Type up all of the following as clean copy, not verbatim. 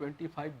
25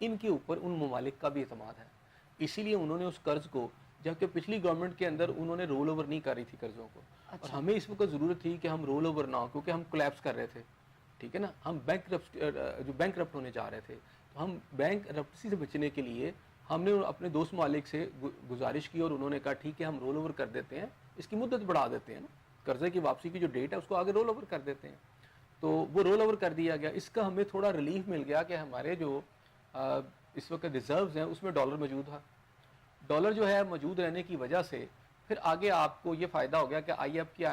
ان کے اوپر ان ممالک کا بھی اعتماد ہے، اسی لیے انہوں نے اس قرض کو، جبکہ پچھلی گورنمنٹ کے اندر انہوں نے رول اوور نہیں کر رہی تھی قرضوں کو، اور ہمیں اس وقت ضرورت تھی کہ ہم رول اوور نہ ہو، کیونکہ ہم کولیپس کر رہے تھے، ٹھیک ہے نا، ہم بینک کرپٹ ہونے جا رہے تھے، تو ہم بینک کرپسی سے بچنے کے لیے ہم نے اپنے دوست ممالک سے گزارش کی، اور انہوں نے کہا ٹھیک ہے ہم رول اوور کر دیتے ہیں، اس کی مدت بڑھا دیتے ہیں نا، قرضے کی واپسی کی جو ڈیٹ ہے اس کو آگے رول اوور کر دیتے ہیں، تو وہ رول اوور کر دیا گیا۔ اس کا ہمیں تھوڑا ریلیف مل گیا کہ ہمارے جو اس وقت ریزروز ہیں اس میں ڈالر موجود تھا، ڈالر جو ہے موجود رہنے کی وجہ سے پھر آگے آپ کو یہ فائدہ ہو گیا کہ آئی ایف کی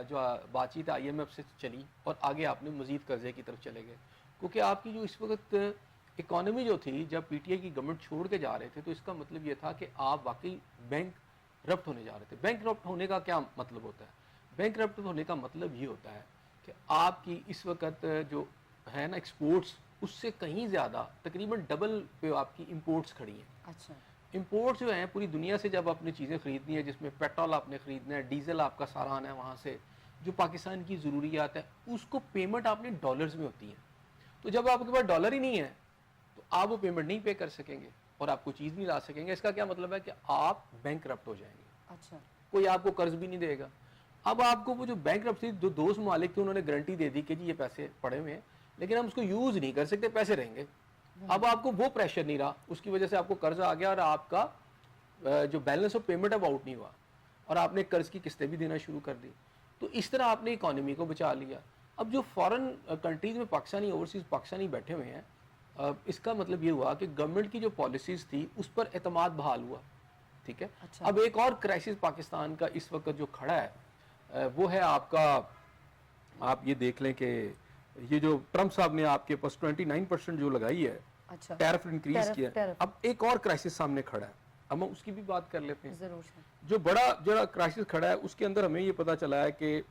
جو بات چیت آئی ایم ایف سے چلی، اور آگے آپ نے مزید قرضے کی طرف چلے گئے، کیونکہ آپ کی جو اس وقت اکانومی جو تھی، جب پی ٹی آئی کی گورنمنٹ چھوڑ کے جا رہے تھے، تو اس کا مطلب یہ تھا کہ آپ واقعی بینک رپٹ ہونے جا رہے تھے۔ بینک رپٹ ہونے کا کیا مطلب ہوتا ہے؟ بینک رپٹ ہونے کا مطلب یہ ہوتا ہے کہ آپ کی اس وقت جو ہے نا ایکسپورٹس، اس سے کہیں زیادہ تقریباً ڈبل پہ آپ کی امپورٹس کھڑی ہیں۔ اچھا، امپورٹس جو ہیں پوری دنیا سے جب آپ نے چیزیں خریدنی ہے، جس میں پیٹرول آپ نے خریدنا ہے، ڈیزل آپ کا سارا آنا ہے وہاں سے، جو پاکستان کی ضروریات ہے اس کو پیمنٹ آپ نے ڈالرز میں ہوتی ہے، تو جب آپ کے پاس ڈالر ہی نہیں ہے تو آپ وہ پیمنٹ نہیں پے کر سکیں گے اور آپ کو چیز نہیں لا سکیں گے۔ اس کا کیا مطلب ہے کہ آپ بینک کرپٹ ہو جائیں گے، اچھا، کوئی آپ کو قرض بھی نہیں دے گا۔ اب آپ کو وہ جو بینک کرپسی جو دوست ممالک تھے انہوں نے گارنٹی دے دی کہ جی یہ پیسے پڑے ہوئے ہیں لیکن ہم اس کو یوز نہیں کر سکتے، پیسے رہیں گے۔ اب آپ کو وہ پریشر نہیں رہا، اس کی وجہ سے آپ کو قرض آ گیا اور آپ کا جو بیلنس آف پیمنٹ ہے وہ آؤٹ نہیں ہوا، اور آپ نے قرض کی قسطیں بھی دینا شروع کر دی، تو اس طرح آپ نے اکانومی کو بچا لیا۔ اب جو فارن کنٹریز میں پاکستانی اوورسیز پاکستانی بیٹھے ہوئے ہیں، اس کا مطلب یہ ہوا کہ گورنمنٹ کی جو پالیسیز تھی اس پر اعتماد بحال ہوا، ٹھیک ہے۔ اچھا، اب ایک اور کرائسس پاکستان کا اس وقت جو کھڑا ہے وہ ہے آپ کا، آپ یہ دیکھ لیں کہ یہ جو ٹرمپ صاحب نے آپ کے پاس 29% جو لگائی ہے اچھا، ٹیرف انکریز کیا ہے، ٹیرف، اب ایک اور کرائسس سامنے کھڑا ہے، اب ہم اس کی بھی بات کر لیتے ہیں۔ ضرور سے، جو بڑا کرائسس کھڑا ہے اس کے اندر ہمیں یہ پتا چلا ہے کہ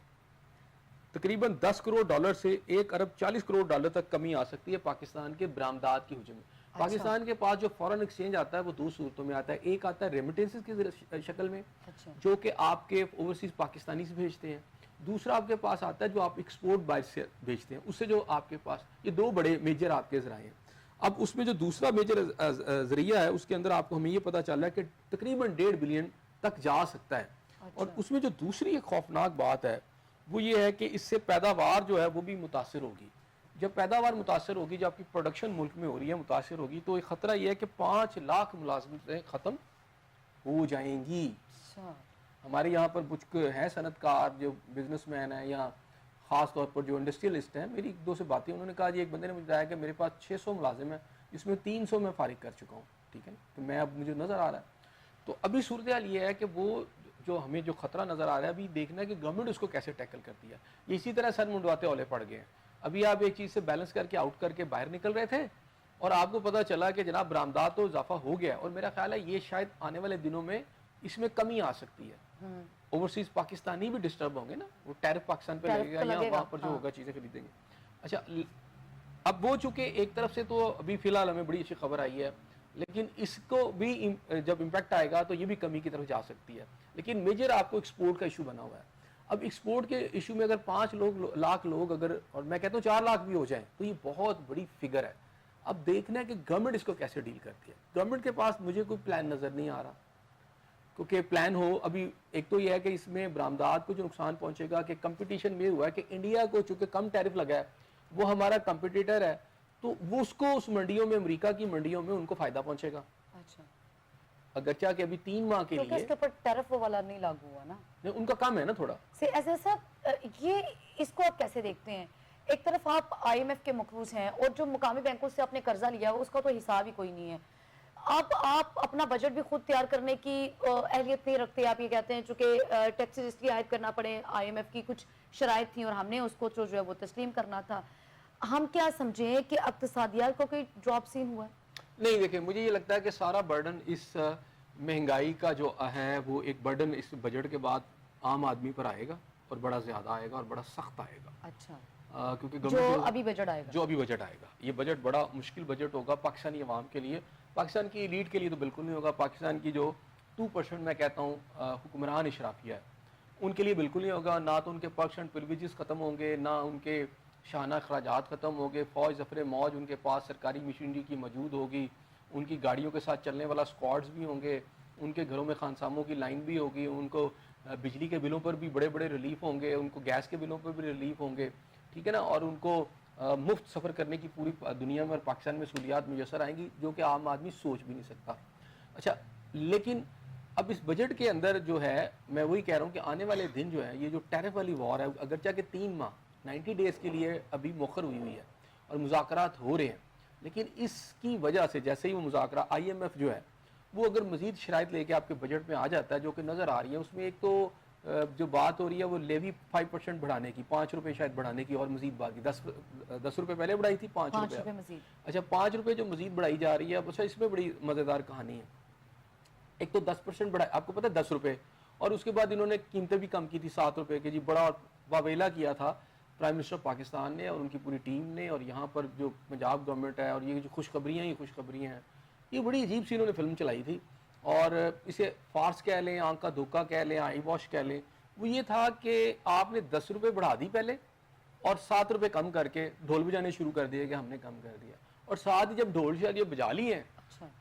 تقریباً 10 کروڑ ڈالر سے 1 ارب 40 کروڑ ڈالر تک کمی آ سکتی ہے پاکستان کے برآمدات کی حجم میں۔ پاکستان کے پاس جو فورن ایکسچینج آتا ہے وہ دو صورتوں میں آتا ہے، ایک آتا ہے ریمیٹنسز کی شکل میں اچھا، جو کہ آپ کے اوورسیز پاکستانی سے بھیجتے ہیں، دوسرا آپ کے پاس آتا ہے جو آپ ایکسپورٹ باہر سے بھیجتے ہیں، اس سے جو آپ کے پاس، یہ دو بڑے میجر آپ کے ذرائع ہیں۔ اب اس میں جو دوسرا میجر ذریعہ ہے اس کے اندر آپ کو ہمیں یہ پتا چل رہا ہے کہ تقریباً 1.5 بلین تک جا سکتا ہے، اور اس میں جو دوسری ایک خوفناک بات ہے وہ یہ ہے کہ اس سے پیداوار جو ہے وہ بھی متاثر ہوگی۔ جب پیداوار متاثر ہوگی، جب آپ کی پروڈکشن ملک میں ہو رہی ہے متاثر ہوگی، تو ایک خطرہ یہ ہے کہ 5 لاکھ ملازمتیں ختم ہو جائیں گی۔ اچھا، ہمارے یہاں پر کچھ ہیں صنعت کار جو بزنس مین ہیں یا خاص طور پر جو انڈسٹریلسٹ ہیں، میری ایک دو سے باتیں انہوں نے کہا جی ایک بندے نے مجھے بتایا کہ میرے پاس 600 ملازم ہیں جس میں 300 میں فارغ کر چکا ہوں، ٹھیک ہے، تو میں اب مجھے نظر آ رہا ہے، تو ابھی صورتحال یہ ہے کہ وہ جو ہمیں جو خطرہ نظر آ رہا ہے ابھی دیکھنا ہے کہ گورنمنٹ اس کو کیسے ٹیکل کرتی ہے۔ یہ اسی طرح سر منڈواتے اولے پڑ گئے ہیں، ابھی آپ ایک چیز سے بیلنس کر کے آؤٹ کر کے باہر نکل رہے تھے اور آپ کو پتا چلا کہ جناب برآمدات تو اضافہ ہو گیا، اور میرا خیال ہے یہ شاید آنے والے دنوں میں اس میں کمی آ سکتی ہے۔ اوورسیز پاکستانی بھی ڈسٹرب ہوں گے نا، وہ ٹیرف پاکستان پہ لگے گا یا وہاں پر جو ہوگا چیزیں خریدیں گے۔ اچھا، اب وہ چونکہ ایک طرف سے تو ابھی فی الحال ہمیں بڑی اچھی خبر آئی ہے، لیکن اس کو بھی جب امپیکٹ آئے گا تو یہ بھی کمی کی طرف جا سکتی ہے، لیکن میجر آپ کو ایکسپورٹ کا ایشو بنا ہوا ہے۔ اب ایکسپورٹ کے ایشو میں اگر 5 لاکھ لوگ اگر، اور میں کہتا ہوں 4 لاکھ بھی ہو جائیں تو یہ بہت بڑی فگر ہے۔ اب دیکھنا ہے کہ گورنمنٹ اس کو کیسے ڈیل کرتی ہے۔ گورنمنٹ کے پاس مجھے کوئی پلان نظر نہیں آ رہا، کیونکہ پلان ہو ابھی ایک تو یہ ہے کہ اس میں برآمدات کو جو نقصان پہنچے گا کہ کمپٹیشن میں ہوا ہے کہ انڈیا کو چونکہ کم ٹیرف لگا ہے، وہ ہمارا کمپٹیٹر ہے، تو وہ اس کو اس منڈیوں میں، امریکہ کی منڈیوں میں ان کو فائدہ پہنچے گا، اچھا، اگرچہ کہ ابھی 3 ماہ کے کیونکہ لیے اس کے اوپر ٹیرف وہ والا نہیں لاگو ہوا نا، ان کا کم ہے نا تھوڑا۔ ایسا صاحب یہ اس کو آپ کیسے دیکھتے ہیں؟ ایک طرف آپ آئی ایم ایف کے مقروض ہیں اور جو مقامی بینکوں سے آپ نے قرضہ لیا ہے اس کا تو حساب ہی کوئی نہیں ہے، اب آپ اپنا بجٹ بھی خود تیار کرنے کی اہلیت نہیں رکھتے، آپ یہ کہتے ہیں چونکہ ٹیکسز اس لیے عائد کرنا پڑے، آئی ایم ایف کی کچھ شرائط تھیں اور ہم نے اس کو جو ہے وہ تسلیم کرنا تھا، ہم کیا سمجھیں کہ اقتصادیات کو کوئی ڈراپ سین ہوا ہے؟ نہیں، دیکھیں مجھے یہ لگتا ہے کہ سارا برڈن اس مہنگائی کا جو ہے وہ ایک برڈن اس بجٹ کے بعد عام آدمی پر آئے گا، اور بڑا زیادہ آئے گا اور بڑا سخت آئے گا، اچھا، کیونکہ جو گورنمنٹ ابھی بجٹ آئے گا، جو ابھی بجٹ آئے گا، یہ بجٹ بڑا مشکل بجٹ ہوگا پاکستانی عوام کے لیے، پاکستان کی ایلیٹ کے لیے تو بالکل نہیں ہوگا، پاکستان کی جو 2% میں کہتا ہوں حکمران اشرافیہ ہے ان کے لیے بالکل نہیں ہوگا، نہ تو ان کے پرکس اینڈ پریویلیجز ختم ہوں گے، نہ ان کے شانہ اخراجات ختم ہوں گے، فوج ظفر موج ان کے پاس سرکاری مشینری کی موجود ہوگی، ان کی گاڑیوں کے ساتھ چلنے والا اسکواڈز بھی ہوں گے, ان کے گھروں میں خانساموں کی لائن بھی ہوگی, ان کو بجلی کے بلوں پر بھی بڑے بڑے ریلیف ہوں گے, ان کو گیس کے بلوں پر بھی ریلیف ہوں گے, ٹھیک ہے نا, اور ان کو مفت سفر کرنے کی پوری دنیا میں اور پاکستان میں سہولیات میسر آئیں گی جو کہ عام آدمی سوچ بھی نہیں سکتا. اچھا, لیکن اب اس بجٹ کے اندر جو ہے میں وہی کہہ رہا ہوں کہ آنے والے دن جو ہے یہ جو ٹیرف والی وار ہے, اگرچہ کہ 3 ماہ 90 ڈیز کے لیے ابھی مؤخر ہوئی ہے اور مذاکرات ہو رہے ہیں, لیکن اس کی وجہ سے جیسے ہی وہ مذاکرہ IMF جو ہے وہ اگر مزید شرائط لے کے آپ کے بجٹ میں آ جاتا ہے جو کہ نظر آ رہی ہے, اس میں ایک تو جو بات ہو رہی ہے وہ لیوی 5% بڑھانے کی, 5 روپے شاید بڑھانے کی, اور مزید بات کی 10 روپے پہلے بڑھائی تھی, 5 روپے مزید. اچھا 5 روپے جو مزید بڑھائی جا رہی ہے, اچھا اس میں بڑی مزیدار کہانی ہے. ایک تو 10% بڑھائی, آپ کو پتہ ہے 10 روپے, اور اس کے بعد انہوں نے قیمتیں بھی کم کی تھی 7 روپے کے, جی بڑا واویلا کیا تھا پرائم منسٹر پاکستان نے اور ان کی پوری ٹیم نے, اور یہاں پر جو پنجاب گورنمنٹ ہے, اور یہ جو خوشخبریاں ہی خوشخبریاں ہیں, یہ بڑی عجیب سی انہوں نے فلم چلائی تھی, اور اسے فارس کہہ لیں, آنکھ کا دھوکہ کہہ لیں, آئی واش کہہ لیں. وہ یہ تھا کہ آپ نے 10 روپے بڑھا دی پہلے اور 7 روپے کم کر کے ڈھول بجانے شروع کر دیے کہ ہم نے کم کر دیا, اور ساتھ ہی جب ڈھول شاید یہ بجا لی ہیں,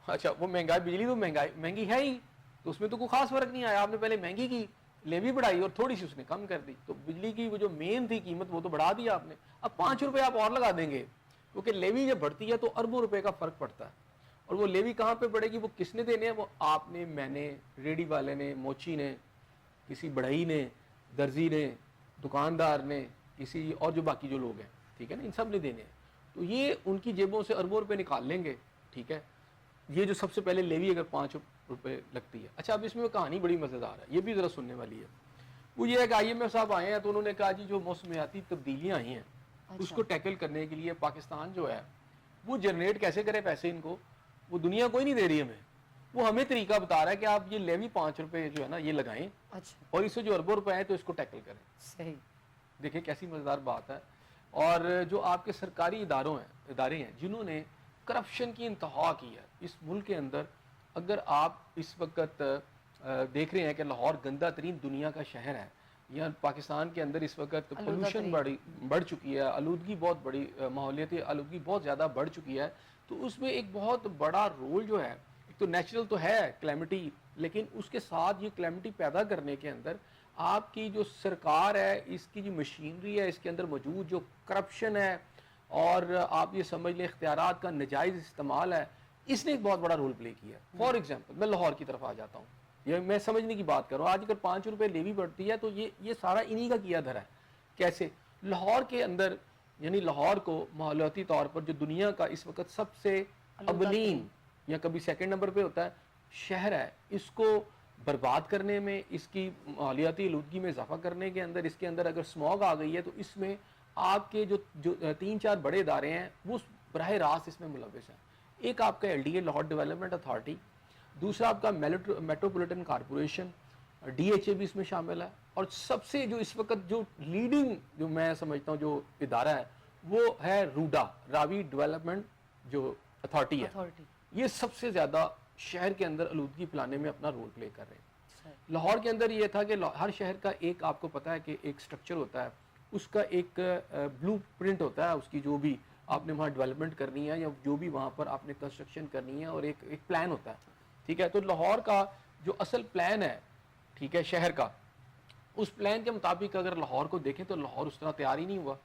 اچھا وہ مہنگائی, بجلی تو مہنگی ہے ہی, تو اس میں تو کوئی خاص فرق نہیں آیا, آپ نے پہلے مہنگی کی, لیوی بڑھائی اور تھوڑی سی اس نے کم کر دی, تو بجلی کی وہ جو مین تھی قیمت وہ تو بڑھا دیا آپ نے, اب 5 روپے آپ اور لگا دیں گے, کیونکہ لیوی جب بڑھتی ہے تو اربوں روپے کا فرق پڑتا ہے, اور وہ لیوی کہاں پہ پڑے گی, وہ کس نے دینے ہیں, وہ آپ نے, میں نے, ریڈی والے نے, موچی نے, کسی بڑھئی نے, درزی نے, دکاندار نے, کسی اور جو باقی جو لوگ ہیں, ٹھیک ہے نا, ان سب نے دینے ہیں, تو یہ ان کی جیبوں سے اربوں روپے نکال لیں گے, ٹھیک ہے. یہ جو سب سے پہلے لیوی اگر 5 روپے لگتی ہے. اچھا اب اس میں کہانی بڑی مزیدار ہے, یہ بھی ذرا سننے والی ہے. وہ یہ ہے کہ IMF صاحب آئے ہیں تو انہوں نے کہا جی جو موسمیاتی تبدیلیاں آئی ہیں اس کو ٹیکل کرنے کے لیے پاکستان جو ہے وہ جنریٹ کیسے کرے پیسے, ان کو وہ دنیا کوئی نہیں دے رہی ہمیں, وہ ہمیں طریقہ بتا رہا ہے کہ آپ یہ لیوی 5 روپے جو ہے نا یہ لگائیں, اور اس سے جو اربوں روپے ہیں تو اس کو ٹیکل کریں. صحیح, دیکھیں کیسی مزیدار بات ہے. اور جو آپ کے سرکاری ادارے ہیں جنہوں نے کرپشن کی انتہا کی ہے اس ملک کے اندر, اگر آپ اس وقت دیکھ رہے ہیں کہ لاہور گندہ ترین دنیا کا شہر ہے, یا پاکستان کے اندر اس وقت پولوشن بڑھ چکی ہے, آلودگی بہت بڑی, ماحولیاتی آلودگی بہت زیادہ بڑھ چکی ہے, تو اس میں ایک بہت بڑا رول جو ہے, ایک تو نیچرل تو ہے کلیمٹی, لیکن اس کے ساتھ یہ کلیمٹی پیدا کرنے کے اندر آپ کی جو سرکار ہے, اس کی جو مشینری ہے, اس کے اندر موجود جو کرپشن ہے, اور آپ یہ سمجھ لیں اختیارات کا ناجائز استعمال ہے, اس نے ایک بہت بڑا رول پلے کیا. فار ایگزامپل میں لاہور کی طرف آ جاتا ہوں, یہ میں سمجھنے کی بات کروں, آج اگر 5 روپے لیوی بڑھتی ہے تو یہ سارا انہی کا کیا دھرا ہے. کیسے؟ لاہور کے اندر, یعنی لاہور کو ماحولیاتی طور پر جو دنیا کا اس وقت سب سے اولین یا کبھی سیکنڈ نمبر پہ ہوتا ہے شہر ہے, اس کو برباد کرنے میں, اس کی ماحولیاتی آلودگی میں اضافہ کرنے کے اندر, اس کے اندر اگر اسموگ آ گئی ہے تو اس میں آپ کے جو 3-4 بڑے ادارے ہیں وہ براہ راست اس میں ملوث ہیں. ایک آپ کا LDA لاہور ڈیولپمنٹ اتھارٹی, دوسرا آپ کا میٹروپولیٹن کارپوریشن, DHA بھی اس میں شامل ہے, اور سب سے جو اس وقت جو لیڈنگ جو میں سمجھتا ہوں جو ادارہ ہے وہ ہے روڈا, راوی ڈیولپمنٹ جو اتھارٹی ہے. یہ سب سے زیادہ شہر کے اندر آلودگی پھیلانے میں اپنا رول پلے کر رہے ہیں. لاہور کے اندر یہ تھا کہ ہر شہر کا ایک, آپ کو پتہ ہے کہ ایک سٹرکچر ہوتا ہے, اس کا ایک بلو پرنٹ ہوتا ہے, اس کی جو بھی آپ نے وہاں ڈیولپمنٹ کرنی ہے یا جو بھی وہاں پر آپ نے کنسٹرکشن کرنی ہے, اور ایک پلان ہوتا ہے, ٹھیک ہے. تو لاہور کا جو اصل پلان ہے, ٹھیک ہے, شہر کا, اس پلان کے مطابق اگر لاہور کو دیکھیں تو لاہور اس طرح تیار ہی نہیں ہوا.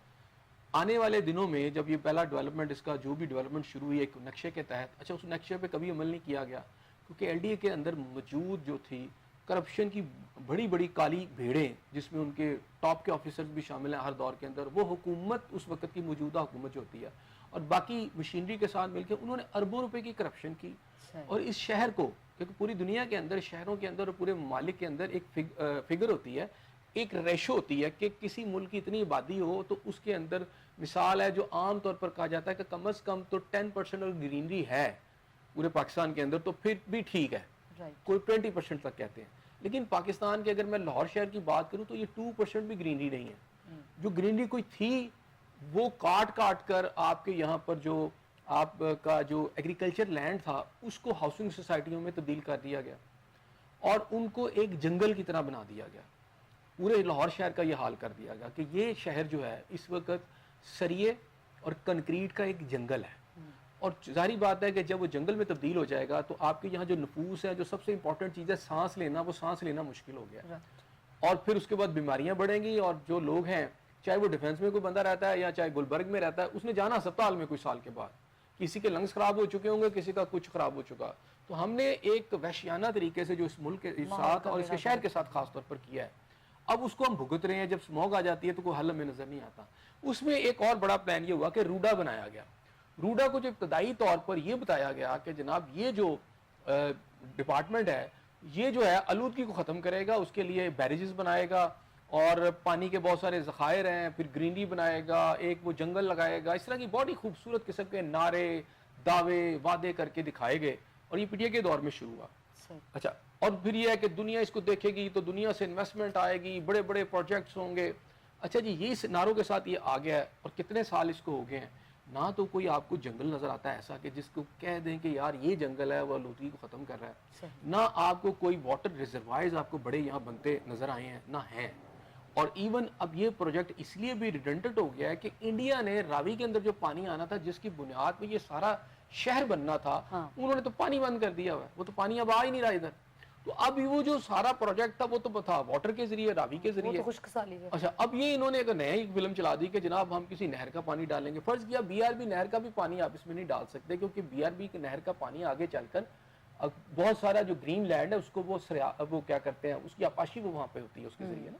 آنے والے دنوں میں جب یہ پہلا ڈیولپمنٹ, اس کا جو بھی ڈیولپمنٹ شروع ہوئی ایک نقشے کے تحت, اچھا اس نقشے پہ کبھی عمل نہیں کیا گیا کیونکہ LDA کے اندر موجود جو تھی کرپشن کی بڑی بڑی کالی بھیڑیں, جس میں ان کے ٹاپ کے آفیسرز بھی شامل ہیں ہر دور کے اندر, وہ حکومت اس وقت کی موجودہ حکومت جو ہوتی ہے اور باقی مشینری کے ساتھ مل کے انہوں نے اربوں روپے کی کرپشن کی. اور اس شہر کو, کیونکہ پوری دنیا کے اندر شہروں کے اندر اور پورے ممالک کے اندر ایک فگر ہوتی ہے, ایک ریشو ہوتی ہے کہ کسی ملک کی اتنی آبادی ہو تو اس کے اندر مثال ہے جو عام طور پر کہا جاتا ہے کہ کم از کم تو 10% اور گرینری ہے پورے پاکستان کے اندر تو پھر بھی ٹھیک ہے, کوئی 20% تک کہتے ہیں. لیکن پاکستان کے اگر میں لاہور شہر کی بات کروں تو یہ 2% بھی گرینری نہیں ہے. جو گرینری کوئی تھی وہ کاٹ کر آپ کے یہاں پر جو آپ کا جو ایگریکلچر لینڈ تھا اس کو ہاؤسنگ سوسائٹیوں میں تبدیل کر دیا گیا اور ان کو ایک جنگل کی طرح بنا دیا گیا. پورے لاہور شہر کا یہ حال کر دیا گیا کہ یہ شہر جو ہے اس وقت سریے اور کنکریٹ کا ایک جنگل ہے. اور ظاہری بات ہے کہ جب وہ جنگل میں تبدیل ہو جائے گا تو آپ کے یہاں جو نفوس ہے, جو سب سے امپورٹنٹ چیز ہے سانس لینا, وہ سانس لینا مشکل ہو گیا. اور پھر اس کے بعد بیماریاں بڑھیں گی, اور جو لوگ ہیں چاہے وہ ڈیفنس میں کوئی بندہ رہتا ہے یا چاہے گلبرگ میں رہتا ہے, اس نے جانا ہسپتال میں کوئی سال کے بعد, کسی کے لنگس خراب ہو چکے ہوں گے, کسی کا کچھ خراب ہو چکا. تو ہم نے ایک وحشیانہ طریقے سے جو اس ملک کے ساتھ اور اس کے شہر کے ساتھ خاص طور پر کیا ہے, اب اس کو ہم بھگت رہے ہیں. جب اسموگ آ جاتی ہے تو کوئی حل ہمیں نظر نہیں آتا. اس میں ایک اور بڑا پلان یہ ہوا کہ روڈا بنایا گیا. روڈا کو جو ابتدائی طور پر یہ بتایا گیا کہ جناب یہ جو ڈپارٹمنٹ ہے یہ جو ہے آلودگی کو ختم کرے گا, اس کے لیے بیریجز بنائے گا اور پانی کے بہت سارے ذخائر ہیں, پھر گرینری بنائے گا, ایک وہ جنگل لگائے گا. اس طرح کی بڑی خوبصورت قسم کے نعرے, دعوے, وعدے کر کے دکھائے گئے, اور یہ پی ٹی اے کے دور میں شروع ہوا. اچھا, اور پھر یہ ہے کہ دنیا اس کو دیکھے گی تو دنیا سے انویسٹمنٹ آئے گی, بڑے بڑے پروجیکٹس ہوں گے. اچھا جی, یہ اس نعروں کے ساتھ یہ آ گیا ہے, اور کتنے سال اس کو ہو گئے ہیں. نہ تو کوئی آپ کو جنگل نظر آتا ہے ایسا کہ جس کو کہہ دیں کہ یار یہ جنگل ہے, وہ آلودگی کو ختم کر رہا ہے. نہ آپ کو کوئی واٹر ریزروائرز آپ کو بڑے یہاں بنتے نظر آئے ہیں, نہ ہیں. اور ایون اب یہ پروجیکٹ اس لیے بھی ریڈنڈنٹ ہو گیا ہے کہ انڈیا نے راوی کے اندر جو پانی آنا تھا, جس کی بنیاد پہ یہ سارا شہر بننا تھا, انہوں نے تو پانی بند کر دیا ہوا ہے. وہ تو پانی اب آ ہی نہیں رہا ادھر. تو اب وہ جو سارا پروجیکٹ تھا وہ تو تھا واٹر کے ذریعے, راوی کے ذریعے. اچھا, اب یہ انہوں نے ایک نئی فلم چلا دی کہ جناب ہم کسی نہر کا پانی ڈالیں گے. فرض کیا بی آر بی نہر کا بھی پانی آپ اس میں نہیں ڈال سکتے, کیونکہ بی آر بی نہر کا پانی آگے چل کر بہت سارا جو گرین لینڈ ہے اس کو وہ کیا کرتے ہیں, اس کی آپاشی وہ وہاں پہ ہوتی ہے اس کے ذریعے نا,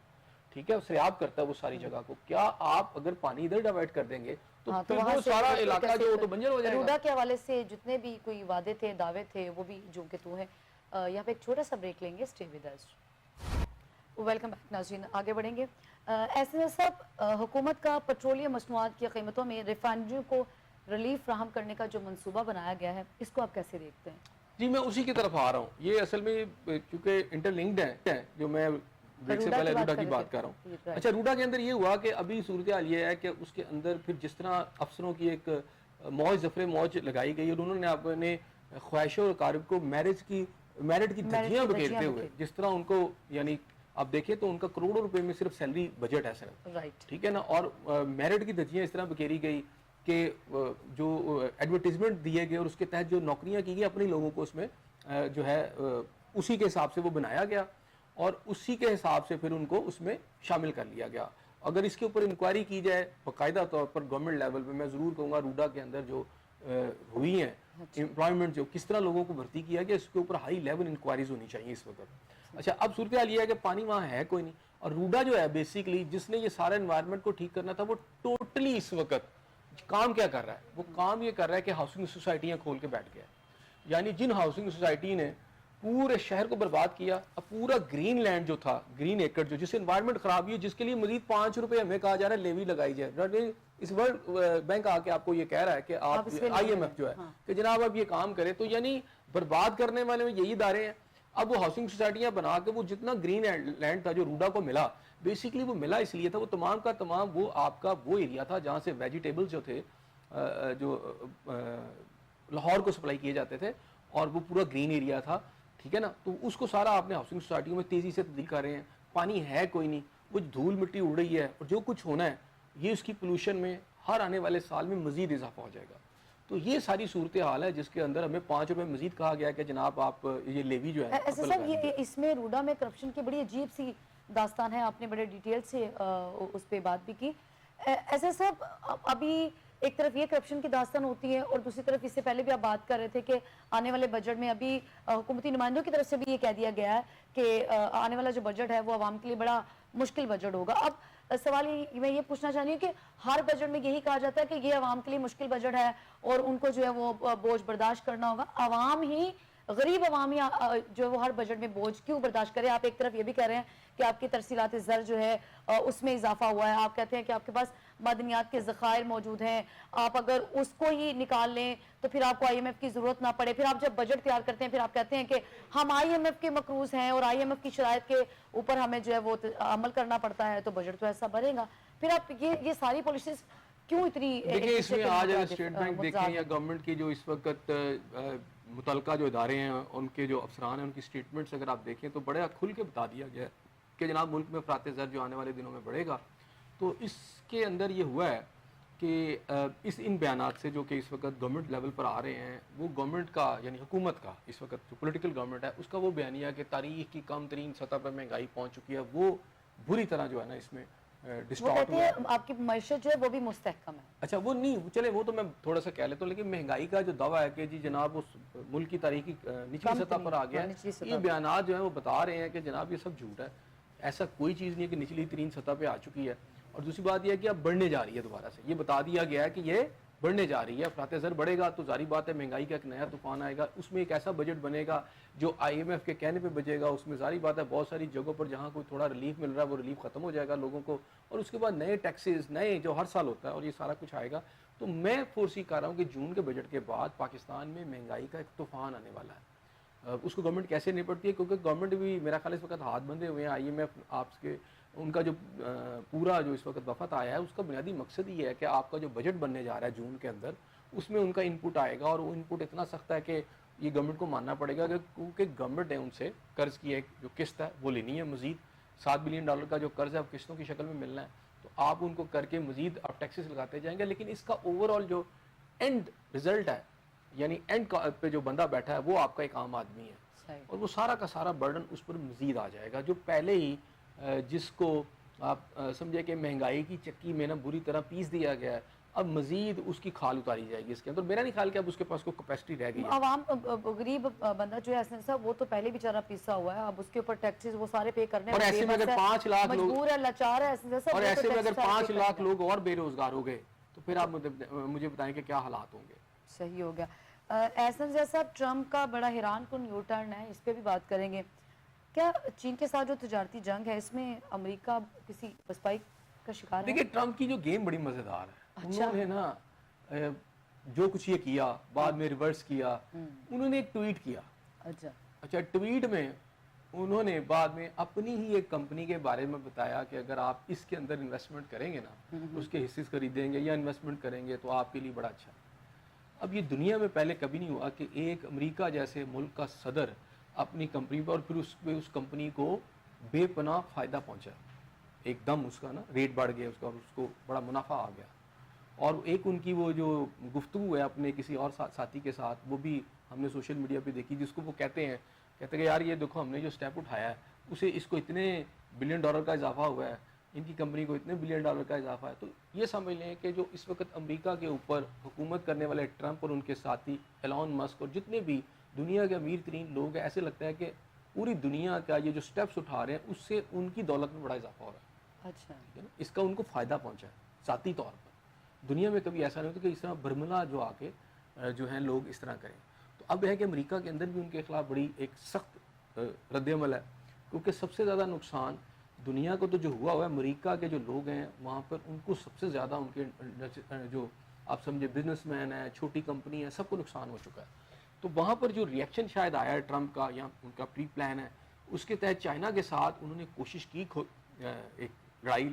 ٹھیک ہے, سریاب کرتا ہے وہ ساری جگہ کو. کیا آپ اگر پانی ادھر ڈائیورٹ کر دیں گے تو پھر وہ سارا علاقہ جو تو بنجر ہو جائے گا. روڈا کے حوالے سے جتنے بھی کوئی وعدے تھے, دعوے تھے, وہ بھی جو کہ تو ہیں. یہاں پہ ایک چھوٹا سا بریک لیں گے, stay with us. Welcome back ناظرین, آگے بڑھیں گے. ایسے سب حکومت کا پیٹرولیم مصنوعات کی قیمتوں میں ریفائنریوں کو ریلیف فراہم کرنے کا جو منصوبہ بنایا گیا ہے, اس کو آپ کیسے دیکھتے ہیں؟ جی, میں اسی کی طرف آ رہا ہوں. یہ اصل میں کیونکہ انٹر لنکڈ ہے, جو میں بریک سے پہلے روڈا کی بات کر رہا ہوں. اچھا, روڈا کے اندر یہ ہوا کہ ابھی صورتحال یہ ہے کہ اس کے اندر پھر جس طرح افسروں کی ایک موج ظفر موج لگائی گئی, اور انہوں نے اپنے خواہشوں اور کارب کو میرٹ کی دھجیاں بکھیرتے ہوئے, جس طرح ان کو, یعنی آپ دیکھیں تو ان کا کروڑوں روپے میں صرف سیلری بجٹ ہے صرف, ٹھیک ہے نا, اور میرٹ کی دھجیاں اس طرح بکھیری گئی کہ جو ایڈورٹیزمنٹ دیے گئے اور اس کے تحت جو نوکریاں کی گئی اپنے لوگوں کو اس میں جو ہے اسی کے حساب سے وہ بنایا گیا, اور اسی کے حساب سے پھر ان کو اس میں شامل کر لیا گیا. اگر اس کے اوپر انکوائری کی جائے باقاعدہ طور پر گورنمنٹ لیول پہ, میں ضرور کہوں گا روڈا کے اندر جو ہوئی ہیں امپلائمنٹ, جو کس طرح لوگوں کو بھرتی کیا گیا, اس کے اوپر ہائی لیول انکوائریز ہونی چاہیے اس وقت. اچھا, اب صورتحال یہ ہے کہ پانی وہاں ہے کوئی نہیں, اور روڈا جو ہے بیسیکلی جس نے یہ سارا انوائرمنٹ کو ٹھیک کرنا تھا, وہ ٹوٹلی اس وقت کام کیا کر رہا ہے, وہ کام یہ کر رہا ہے کہ ہاؤسنگ سوسائٹیاں کھول کے بیٹھ گیا. یعنی جن ہاؤسنگ سوسائٹی نے پورے شہر کو برباد کیا, اب پورا گرین لینڈ جو تھا, گرین ایکڑ جو, جس سے انوائرمنٹ خراب ہوئی, جس کے لیے مزید 5 روپے ہمیں کہا جا رہا ہے لیوی لگائی جائے. اس ورلڈ بینک آ کے آپ کو یہ کہہ رہا ہے کہ آپ آئی ایم ایف جو ہے کہ جناب اب یہ کام کرے, تو یعنی برباد کرنے والے میں یہی ادارے ہیں. اب وہ ہاؤسنگ سوسائٹیاں بنا کے وہ جتنا گرین لینڈ تھا جو روڈا کو ملا, بیسیکلی وہ ملا اس لیے تھا, وہ تمام کا تمام وہ آپ کا وہ ایریا تھا جہاں سے ویجیٹیبلز جو تھے جو لاہور کو سپلائی کیے جاتے تھے, اور وہ پورا گرین ایریا تھا, ٹھیک ہے نا. تو اس کو سارا آپ نے ہاؤسنگ سوسائٹیوں میں تیزی سے تبدیل کر رہے ہیں. پانی ہے کوئی نہیں, وہ دھول مٹی اڑ رہی ہے, اور جو کچھ ہونا ہے یہ اس کی پولوشن میں ہر آنے والے سال میں مزید اضافہ ہو جائے گا. تو یہ ساری صورتحال ہے جس کے اندر ہمیں 5 روپے مزید کہا گیا کہ جناب آپ یہ لیوی جو ہے. ایسے صاحب, یہ اس میں روڈا میں کرپشن کی بڑی عجیب سی داستان ہے, آپ نے بڑے ڈیٹیل سے اس پہ بات بھی کی. ایسے صاحب, ابھی ایک طرف یہ کرپشن کی داستان ہوتی ہے, اور دوسری طرف اس سے پہلے بھی آپ بات کر رہے تھے کہ آنے والے بجٹ میں ابھی حکومتی نمائندوں کی طرف سے بھی یہ کہہ دیا گیا ہے کہ آنے والا جو بجٹ ہے وہ عوام کے لیے بڑا مشکل بجٹ ہوگا. اب سوال میں یہ پوچھنا چاہتی ہوں کہ ہر بجٹ میں یہی کہا جاتا ہے کہ یہ عوام کے لیے مشکل بجٹ ہے اور ان کو جو ہے وہ بوجھ برداشت کرنا ہوگا. عوام ہی, غریب عوام ہی جو وہ ہر بجٹ میں بوجھ کیوں برداشت کرے؟ آپ ایک طرف یہ بھی کہہ رہے ہیں کہ آپ کی ترسیلات زر جو ہے اس میں اضافہ ہوا ہے, آپ کہتے ہیں کہ آپ کے پاس معدنیات کے ذخائر موجود ہیں, آپ اگر اس کو ہی نکال لیں تو پھر آپ کو آئی ایم ایف کی ضرورت نہ پڑے. پھر آپ جب بجٹ تیار کرتے ہیں پھر آپ کہتے ہیں کہ ہم آئی ایم ایف کے مقروض ہیں اور آئی ایم ایف کی شرائط کے اوپر ہمیں جو ہے وہ عمل کرنا پڑتا ہے, تو بجٹ تو ایسا بڑھے گا. پھر آپ یہ ساری پالیسیز کیوں اتنی, دیکھیں اس میں آج اگر اسٹیٹ بینک دیکھیں یا گورنمنٹ کی جو اس وقت متعلقہ جو ادارے ہیں ان کے جو افسران ہیں ان کی سٹیٹمنٹس اگر آپ دیکھیں تو بڑے کھل کے بتا دیا گیا ہے کہ جناب ملک میں افراط زر جو آنے والے دنوں میں بڑھے گا. تو اس کے اندر یہ ہوا ہے کہ اس ان بیانات سے جو کہ اس وقت گورنمنٹ لیول پر آ رہے ہیں وہ گورنمنٹ کا یعنی حکومت کا اس وقت جو پولیٹیکل گورنمنٹ ہے اس کا وہ بیانیہ کہ تاریخ کی کم ترین سطح پر مہنگائی پہنچ چکی ہے وہ بری طرح جو ہے نا اس میں وہ ڈسٹارٹ کہتے ہوا ہیں ہے. آپ کی معیشت جو ہے وہ بھی مستحکم ہے. اچھا وہ نہیں چلے وہ تو میں تھوڑا سا کہہ لیتا ہوں, لیکن مہنگائی کا جو دعویٰ ہے کہ جی جناب اس ملک کی تاریخی نچلی سطح پر آ گیا ہے, یہ بیانات جو ہیں وہ بتا رہے ہیں کہ جناب یہ سب جھوٹ ہے, ایسا کوئی چیز نہیں ہے کہ نچلی ترین سطح پہ آ چکی ہے. اور دوسری بات یہ ہے کہ اب بڑھنے جا رہی ہے, دوبارہ سے یہ بتا دیا گیا ہے کہ یہ بڑھنے جا رہی ہے. افراط زر بڑھے گا تو ظاہری بات ہے مہنگائی کا ایک نیا طوفان آئے گا, اس میں ایک ایسا بجٹ بنے گا جو آئی ایم ایف کے کہنے پہ بجے گا, اس میں ظاہری بات ہے بہت ساری جگہوں پر جہاں کوئی تھوڑا ریلیف مل رہا ہے وہ ریلیف ختم ہو جائے گا لوگوں کو, اور اس کے بعد نئے ٹیکسز نئے جو ہر سال ہوتا ہے اور یہ سارا کچھ آئے گا. تو میں فورسی کر رہا ہوں کہ جون کے بجٹ کے بعد پاکستان میں مہنگائی کا ایک طوفان آنے والا ہے. اس کو گورنمنٹ کیسے نپٹتی ہے, کیونکہ گورنمنٹ بھی میرا خیال اس وقت ہاتھ بندھے ہوئے ہیں. آئی ایم ایف آپ کے ان کا جو پورا جو اس وقت وفد آیا ہے اس کا بنیادی مقصد یہ ہے کہ آپ کا جو بجٹ بننے جا رہا ہے جون کے اندر اس میں ان کا ان پٹ آئے گا, اور وہ ان پٹ اتنا سخت ہے کہ یہ گورنمنٹ کو ماننا پڑے گا کہ کیونکہ گورنمنٹ نے ان سے قرض کی ایک جو قسط ہے وہ لینی ہے, مزید $7 بلین کا جو قرض ہے وہ قسطوں کی شکل میں ملنا ہے. تو آپ ان کو کر کے مزید آپ ٹیکسز لگاتے جائیں گے, لیکن اس کا اوور آل جو اینڈ رزلٹ ہے یعنی اینڈ پہ جو بندہ بیٹھا ہے وہ آپ کا ایک عام آدمی ہے, اور وہ سارا کا سارا برڈن اس پر مزید آ جائے گا. جو پہلے ہی جس کو آپ سمجھے کہ مہنگائی کی چکی میں نا بری طرح پیس دیا گیا ہے, اب مزید اس کی کھال اتاری جائے گی اس کے اندر. میرا نہیں خیال کہ اب اس کے پاس کوئی کیپیسٹی رہ گئی ہے. عوام غریب بندہ جو ہے حسن صاحب وہ تو پہلے بیچارہ پیسا ہوا ہے, اب اس کے اوپر ٹیکسز وہ سارے پے کرنے اور ایسے میں اگر 5 لاکھ لوگ مجبور ہے, لاچار ہے حسن صاحب, اور ایسے میں اگر 5 لاکھ لوگ اور بے روزگار ہو گئے تو پھر آپ مجھے بتائیں کہ کیا حالات ہوں گے. صحیح ہو گیا. احسن صاحب ٹرمپ کا بڑا حیران کن یو ٹرن ہے, اس پہ بھی بات کریں گے. کیا چین کے ساتھ جو تجارتی جنگ ہے اس میں امریکہ کسی پسپائی کا شکار ہے؟ دیکھیں ٹرمپ کی جو گیم بڑی مزیدار ہے. انہوں نے نا جو کچھ یہ کیا بعد میں ریورس کیا, انہوں نے ایک ٹویٹ کیا. اچھا ٹویٹ میں انہوں نے بعد میں اپنی ہی ایک کمپنی کے بارے میں بتایا کہ اگر آپ اس کے اندر انویسٹمنٹ کریں گے نا, اس کے حصے خریدیں گے یا انویسٹمنٹ کریں گے تو آپ کے لیے بڑا اچھا ہے. اب یہ دنیا میں پہلے کبھی نہیں ہوا کہ ایک امریکہ جیسے ملک کا صدر اپنی کمپنی پر اور پھر اس کمپنی کو بے پناہ فائدہ پہنچا, ایک دم اس کا نا ریٹ بڑھ گیا اس کا اور اس کو بڑا منافع آ گیا. اور ایک ان کی وہ جو گفتگو ہے اپنے کسی اور ساتھی کے ساتھ وہ بھی ہم نے سوشل میڈیا پہ دیکھی, جس کو وہ کہتے ہیں کہ یار یہ دیکھو ہم نے جو سٹیپ اٹھایا ہے اسے اس کو اتنے $1 بلین کا اضافہ ہوا ہے, ان کی کمپنی کو اتنے $1 بلین کا اضافہ ہے. تو یہ سمجھ لیں کہ جو اس وقت امریکہ کے اوپر حکومت کرنے والے ٹرمپ اور ان کے ساتھی ایلون مسک اور جتنے بھی دنیا کے امیر ترین لوگ ہیں, ایسے لگتا ہے کہ پوری دنیا کا یہ جو سٹیپس اٹھا رہے ہیں اس سے ان کی دولت میں بڑا اضافہ ہو رہا ہے. اچھا اس کا ان کو فائدہ پہنچا ہے ذاتی طور پر. دنیا میں کبھی ایسا نہیں ہوتا کہ اس طرح برملا جو آ کے جو ہیں لوگ اس طرح کریں. تو اب ہے کہ امریکہ کے اندر بھی ان کے خلاف بڑی ایک سخت رد عمل ہے, کیونکہ سب سے زیادہ نقصان دنیا کو تو جو ہوا ہے امریکہ کے جو لوگ ہیں وہاں پر ان کو سب سے زیادہ ان کے جو آپ سمجھے بزنس مین ہیں, چھوٹی کمپنی ہے, سب کو نقصان ہو چکا ہے. تو وہاں پر جو ریئیکشن شاید آیا ہے ٹرمپ کا یا ان کا پری پلان ہے اس کے تحت چائنا کے ساتھ انہوں نے کوشش کی ایک لڑائی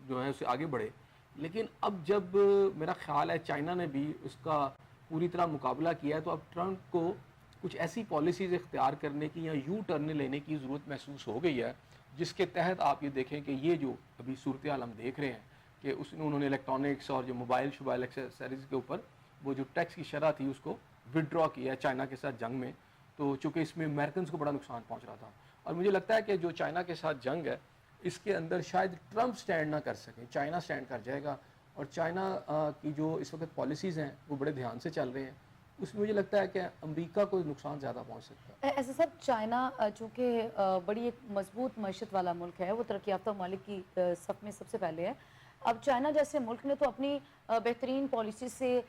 جو ہے اسے آگے بڑھے. لیکن اب جب میرا خیال ہے چائنا نے بھی اس کا پوری طرح مقابلہ کیا ہے تو اب ٹرمپ کو کچھ ایسی پالیسیز اختیار کرنے کی یا یو ٹرن لینے کی ضرورت محسوس ہو گئی ہے, جس کے تحت آپ یہ دیکھیں کہ یہ جو ابھی صورتحال ہم دیکھ رہے ہیں کہ انہوں نے الیکٹرانکس اور جو موبائل ایکسیسریز کے اوپر وہ جو ٹیکس کی شرح تھی اس کو وڈرا کیا ہے چائنا کے ساتھ جنگ میں. تو چونکہ اس میں امریکنز کو بڑا نقصان پہنچ رہا تھا, اور مجھے لگتا ہے کہ جو چائنا کے ساتھ جنگ ہے اس کے اندر شاید ٹرمپ سٹینڈ نہ کر سکیں, چائنا سٹینڈ کر جائے گا. اور چائنا کی جو اس وقت پالیسیز ہیں وہ بڑے دھیان سے چل رہے ہیں, اس میں مجھے لگتا ہے کہ امریکہ کو نقصان زیادہ پہنچ سکتا ہے. ایسا سب چائنا چونکہ بڑی ایک مضبوط معیشت والا ملک ہے, وہ ترقی یافتہ ممالک کی صف میں سب سے پہلے ہے. اب چائنا جیسے ملک نے تو اپنی بہترین پالیسی سے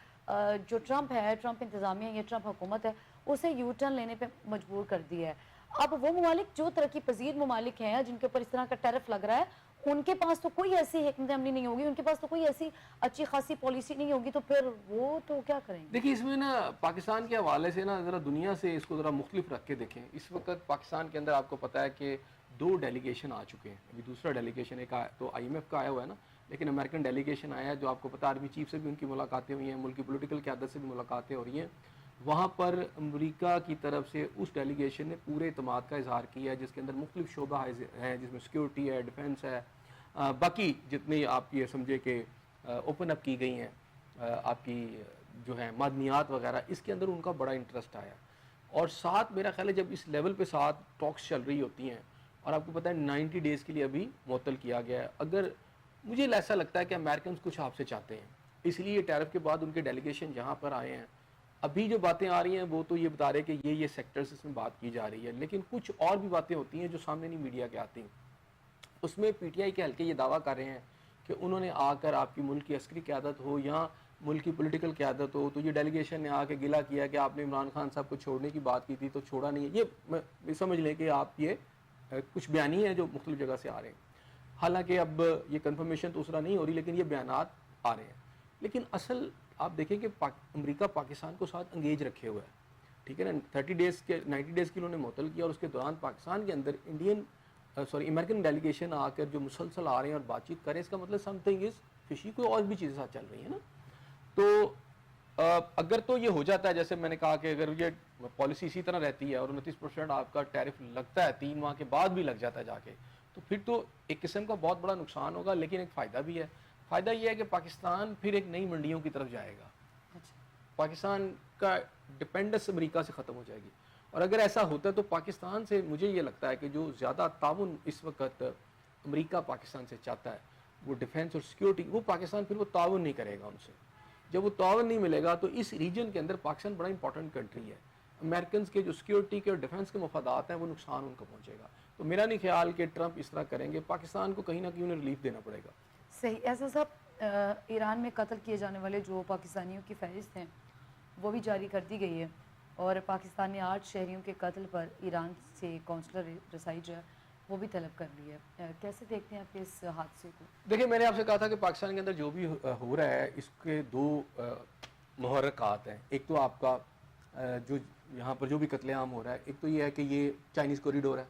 جو ٹرمپ ہے, ٹرمپ انتظامیہ یا ٹرمپ حکومت ہے, اسے یو ٹرن لینے پہ مجبور کر دیا ہے. اب وہ ممالک جو ترقی پذیر ممالک ہیں جن کے اوپر اس طرح کا ٹیرف لگ رہا ہے, ان کے پاس تو کوئی ایسی حکمت عملی نہیں ہوگی, ان کے پاس تو کوئی ایسی اچھی خاصی پالیسی نہیں ہوگی, تو پھر وہ تو کیا کریں گے؟ دیکھیے اس میں نا پاکستان کے حوالے سے نا ذرا دنیا سے اس کو ذرا مختلف رکھ کے دیکھیں. اس وقت پاکستان کے اندر آپ کو پتہ ہے کہ 2 ڈیلیگیشن آ چکے ہیں. ابھی دوسرا ڈیلیگیشن ایک تو آئی ایم ایف کا آیا ہوا ہے نا, لیکن امریکن ڈیلیگیشن آیا ہے جو آپ کو پتہ آرمی چیف سے بھی ان کی ملاقاتیں ہوئی ہیں, ملک کی پولیٹیکل قیادت سے بھی ملاقاتیں ہو رہی ہیں. وہاں پر امریکہ کی طرف سے اس ڈیلیگیشن نے پورے اعتماد کا اظہار کیا ہے, جس کے اندر مختلف شعبہ ہیں, جس میں سیکیورٹی ہے, ڈیفنس ہے, باقی جتنے آپ یہ سمجھے کہ اوپن اپ کی گئی ہیں آپ کی جو ہیں معدنیات وغیرہ، اس کے اندر ان کا بڑا انٹرسٹ آیا. اور ساتھ میرا خیال ہے جب اس لیول پہ ساتھ ٹاکس چل رہی ہوتی ہیں، اور آپ کو پتہ ہے 90 ڈیز کے لیے ابھی معطل کیا گیا ہے. اگر مجھے ایسا لگتا ہے کہ امریکنز کچھ آپ سے چاہتے ہیں، اس لیے ٹیرف کے بعد ان کے ڈیلیگیشن جہاں پر آئے ہیں، ابھی جو باتیں آ رہی ہیں وہ تو یہ بتا رہے کہ یہ سیکٹرز اس میں بات کی جا رہی ہے، لیکن کچھ اور بھی باتیں ہوتی ہیں جو سامنے نہیں میڈیا کے آتی ہیں. اس میں پی ٹی آئی کے حلقے یہ دعویٰ کر رہے ہیں کہ انہوں نے آ کر آپ کی ملک کی عسکری قیادت ہو یا ملک کی پولیٹیکل قیادت ہو، تو یہ ڈیلیگیشن نے آ کے گلہ کیا کہ آپ نے عمران خان صاحب کو چھوڑنے کی بات کی تھی تو چھوڑا نہیں ہے. یہ سمجھ لیں کہ آپ یہ کچھ بیانی ہیں جو مختلف جگہ سے آ رہے ہیں. حالانکہ اب یہ کنفرمیشن تو اس طرح نہیں ہو رہی، لیکن یہ بیانات آ رہے ہیں. لیکن اصل آپ دیکھیں کہ امریکہ پاکستان کو ساتھ انگیج رکھے ہوئے ہے، ٹھیک ہے نا. 90 ڈیز کے انہوں نے معطل کیا، اور اس کے دوران پاکستان کے اندر امریکن ڈیلیگیشن آ کر جو مسلسل آ رہے ہیں اور بات چیت کریں، اس کا مطلب سم تھنگ از فشی، کوئی اور بھی چیزیں ساتھ چل رہی ہیں نا. تو اگر تو یہ ہو جاتا ہے جیسے میں نے کہا کہ اگر یہ پالیسی اسی طرح رہتی ہے اور 29% آپ کا ٹیرف لگتا ہے 3 ماہ کے بعد بھی لگ جاتا ہے جا کے، تو پھر تو ایک قسم کا بہت بڑا نقصان ہوگا. لیکن ایک فائدہ بھی ہے. فائدہ یہ ہے کہ پاکستان پھر ایک نئی منڈیوں کی طرف جائے گا. پاکستان کا ڈپینڈنس امریکہ سے ختم ہو جائے گی. اور اگر ایسا ہوتا ہے تو پاکستان سے مجھے یہ لگتا ہے کہ جو زیادہ تعاون اس وقت امریکہ پاکستان سے چاہتا ہے وہ ڈیفنس اور سیکیورٹی، وہ پاکستان پھر وہ تعاون نہیں کرے گا ان سے. جب وہ تعاون نہیں ملے گا تو اس ریجن کے اندر پاکستان بڑا امپورٹنٹ کنٹری ہے. امریکنز کے جو سیکیورٹی کے اور ڈیفنس کے مفادات ہیں وہ نقصان ان کو پہنچے گا. تو میرا نہیں خیال کہ ٹرمپ اس طرح کریں گے. پاکستان کو کہیں نہ کہیں انہیں ریلیف دینا پڑے گا. صحیح. ایسا صاحب، ایران میں قتل کیے جانے والے جو پاکستانیوں کی فہرست ہیں وہ بھی جاری کر دی گئی ہے، اور پاکستان نے 8 شہریوں کے قتل پر ایران سے قونصلر رسائی جو ہے وہ بھی طلب کر لی ہے. کیسے دیکھتے ہیں آپ اس حادثے کو؟ دیکھیں، میں نے آپ سے کہا تھا کہ پاکستان کے اندر جو بھی ہو رہا ہے اس کے 2 محرکات ہیں. ایک تو آپ کا جو یہاں پر جو بھی قتل عام ہو رہا ہے، ایک تو یہ ہے کہ یہ چائنیز کوریڈور ہے،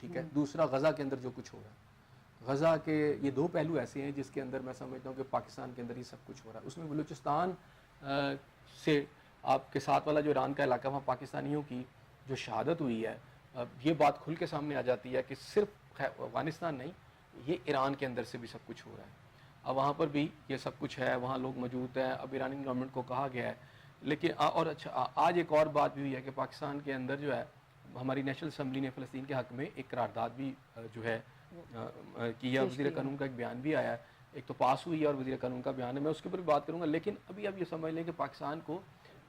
ٹھیک ہے. دوسرا غزہ کے اندر جو کچھ ہو رہا ہے. غزہ کے یہ 2 پہلو ایسے ہیں جس کے اندر میں سمجھتا ہوں کہ پاکستان کے اندر یہ سب کچھ ہو رہا ہے. اس میں بلوچستان سے آپ کے ساتھ والا جو ایران کا علاقہ، وہاں پاکستانیوں کی جو شہادت ہوئی ہے، یہ بات کھل کے سامنے آ جاتی ہے کہ صرف افغانستان نہیں، یہ ایران کے اندر سے بھی سب کچھ ہو رہا ہے. اب وہاں پر بھی یہ سب کچھ ہے، وہاں لوگ موجود ہیں. اب ایرانی گورنمنٹ کو کہا گیا ہے. لیکن اور اچھا، آج ایک اور بات بھی ہوئی ہے کہ پاکستان کے اندر جو ہے ہماری نیشنل اسمبلی نے فلسطین کے حق میں ایک قرارداد بھی جو ہے کی ہے. وزیر قانون کا ایک بیان بھی آیا ہے. ایک تو پاس ہوئی ہے اور وزیر قانون کا بیان ہے، میں اس کے اوپر بھی بات کروں گا. لیکن ابھی آپ یہ سمجھ لیں کہ پاکستان کو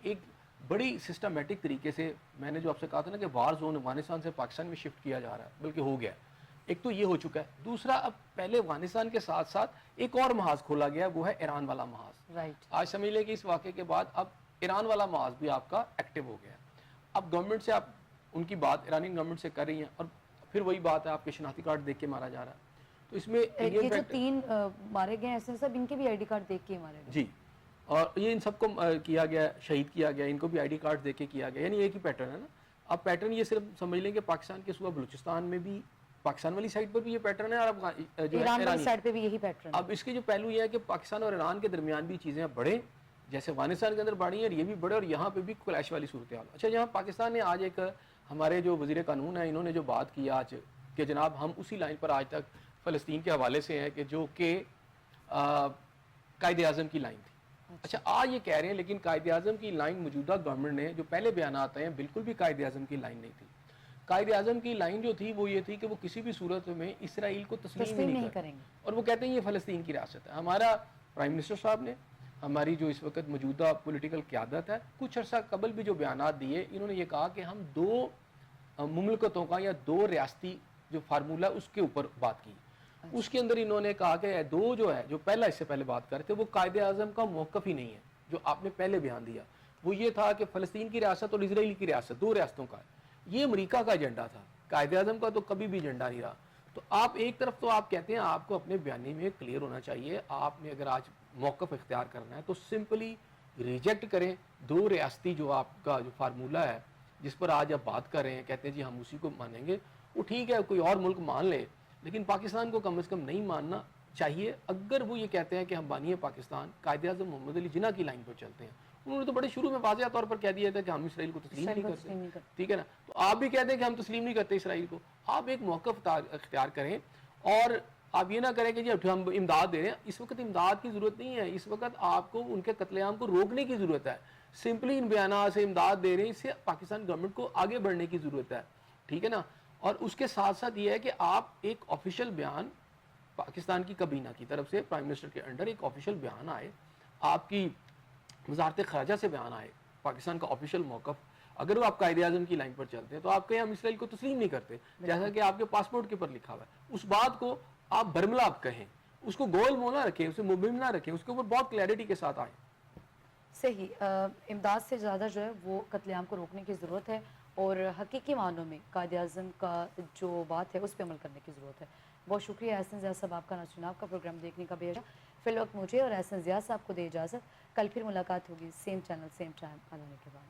ایک بڑی سسٹمیٹک طریقے سے، میں نے جو آپ سے کہا تھا نا کہ وار زون افغانستان سے پاکستان میں شفٹ کیا جا رہا ہے، بلکہ ہو گیا. ایک تو یہ ہو چکا ہے. دوسرا، اب پہلے افغانستان کے ساتھ ساتھ ایک اور محاذ کھولا گیا، وہ ہے ایران والا محاذ. آج سمجھ لیں کہ اس واقعے کے بعد اب ایران والا محاذ بھی آپ کا ایکٹیو ہو گیا ہے. اب گورنمنٹ سے آپ ان کی بات ایرانی گورنمنٹ سے کر رہی ہیں، اور پھر وہی بات ہے آپ کے شناختی کارڈ دیکھ کے مارا جا رہا ہے. تو اس میں یہ جو 3 مارے گئے ایسے سب ان کے بھی آئی ڈی کارڈ دیکھ کے مارے گئے. جی، اور یہ ان سب کو کیا گیا، شہید کیا گیا، ان کو بھی آئی ڈی کارڈ دے کے کیا گیا. یعنی ایک ہی پیٹرن ہے نا. اب پیٹرن یہ صرف سمجھ لیں کہ پاکستان کے صوبہ بلوچستان میں بھی، پاکستان والی سائڈ پر بھی یہ پیٹرن ہے، اور جو ایران والی سائڈ پہ بھی یہی پیٹرن. اب اس کے جو پہلو یہ ہے کہ پاکستان اور ایران کے درمیان بھی چیزیں بڑھیں، جیسے افغانستان کے اندر بڑھی ہیں، اور یہ بھی بڑھے، اور یہاں پہ بھی کلیش والی صورتحال. اچھا، یہاں پاکستان نے آج ایک، ہمارے جو وزیر قانون ہیں انہوں نے جو بات کی آج کہ جناب ہم اسی لائن پر آج تک فلسطین کے حوالے سے ہیں کہ جو کہ قائد اعظم کی لائن تھی. اچھا، آج یہ کہہ رہے ہیں لیکن قائد اعظم کی لائن موجودہ گورنمنٹ نے جو پہلے بیانات آئے ہیں بالکل بھی قائد اعظم کی لائن نہیں تھی. قائد اعظم کی لائن جو تھی وہ یہ تھی کہ وہ کسی بھی صورت میں اسرائیل کو تسلیم نہیں کریں گے، اور وہ کہتے ہیں یہ فلسطین کی ریاست ہے. ہمارا پرائم منسٹر صاحب نے، ہماری جو اس وقت موجودہ پولیٹیکل قیادت ہے، کچھ عرصہ قبل بھی جو بیانات دیے، انہوں نے یہ کہا کہ ہم 2 مملکتوں کا یا 2 ریاستی جو فارمولہ اس کے اوپر بات کی. اس کے اندر انہوں نے کہا کہ 2 جو ہے، جو پہلا اس سے پہلے بات کرتے تھے، وہ قائد اعظم کا موقف ہی نہیں ہے. جو آپ نے پہلے بیان دیا وہ یہ تھا کہ فلسطین کی ریاست اور اسرائیل کی ریاست، 2 ریاستوں کا ہے. یہ امریکہ کا ایجنڈا تھا، قائد اعظم کا تو کبھی بھی ایجنڈا نہیں رہا. تو آپ ایک طرف تو آپ کہتے ہیں آپ کو اپنے بیانی میں کلیئر ہونا چاہیے. آپ نے اگر آج موقف اختیار کرنا ہے تو سمپلی ریجیکٹ کریں 2 ریاستی جو آپ کا جو فارمولہ ہے جس پر آج آپ بات کر رہے ہیں. کہتے ہیں جی ہم اسی کو مانیں گے. وہ ٹھیک ہے، کوئی اور ملک مان لے، لیکن پاکستان کو کم از کم نہیں ماننا چاہیے. اگر وہ یہ کہتے ہیں کہ ہم بانی پاکستان، قائد اعظم محمد علی جناح کی لائن پر چلتے ہیں. انہوں نے تو بڑے شروع میں واضح طور پر کہہ دیا تھا کہ ہم اسرائیل کو تسلیم نہیں کرتے، ٹھیک ہے نا. تو آپ بھی کہتے ہیں کہ ہم تسلیم نہیں کرتے اسرائیل کو. آپ ایک موقف اختیار کریں اور آپ یہ نہ کریں کہ جی اب ہم امداد دے رہے ہیں. اس وقت امداد کی ضرورت نہیں ہے, اس وقت آپ کو ان کے قتل عام کو روکنے کی ضرورت ہے. سمپلی ان بیانات سے امداد دے رہے ہیں, اس سے پاکستان گورنمنٹ کو آگے بڑھنے کی ضرورت ہے, ٹھیک ہے نا. اور اس کے ساتھ ساتھ یہ ہے کہ آپ ایک آفیشیل بیان پاکستان کی کابینہ کی طرف سے پرائم منسٹر کے انڈر ایک آفیشیل بیان آئے, آپ کی وزارت خارجہ سے بیان آئے, پاکستان کا آفیشیل موقف, اگر وہ آپ قائد اعظم کی لائن پر چلتے ہیں تو آپ کہیں ہم اسرائیل کو تسلیم نہیں کرتے, جیسا کہ آپ کے پاسپورٹ کے اوپر لکھا ہوا ہے, اس بات کو آپ برملا آپ کہیں, اس کو گول مول نہ رکھیں, اسے مبہم نہ رکھیں, اس کے اوپر بہت کلیئرٹی کے ساتھ آئیں. صحیح. امداد سے زیادہ جو ہے وہ قتل عام کو روکنے کی ضرورت ہے, اور حقیقی معنوں میں قائد اعظم کا جو بات ہے اس پہ عمل کرنے کی ضرورت ہے. بہت شکریہ احسن ضیاء صاحب, آپ کا ناچناب کا پروگرام دیکھنے کا بھیجا. فی الوقت مجھے اور احسن ضیاء صاحب کو دے اجازت. کل پھر ملاقات ہوگی, سیم چینل سیم ٹائم آنے کے بعد.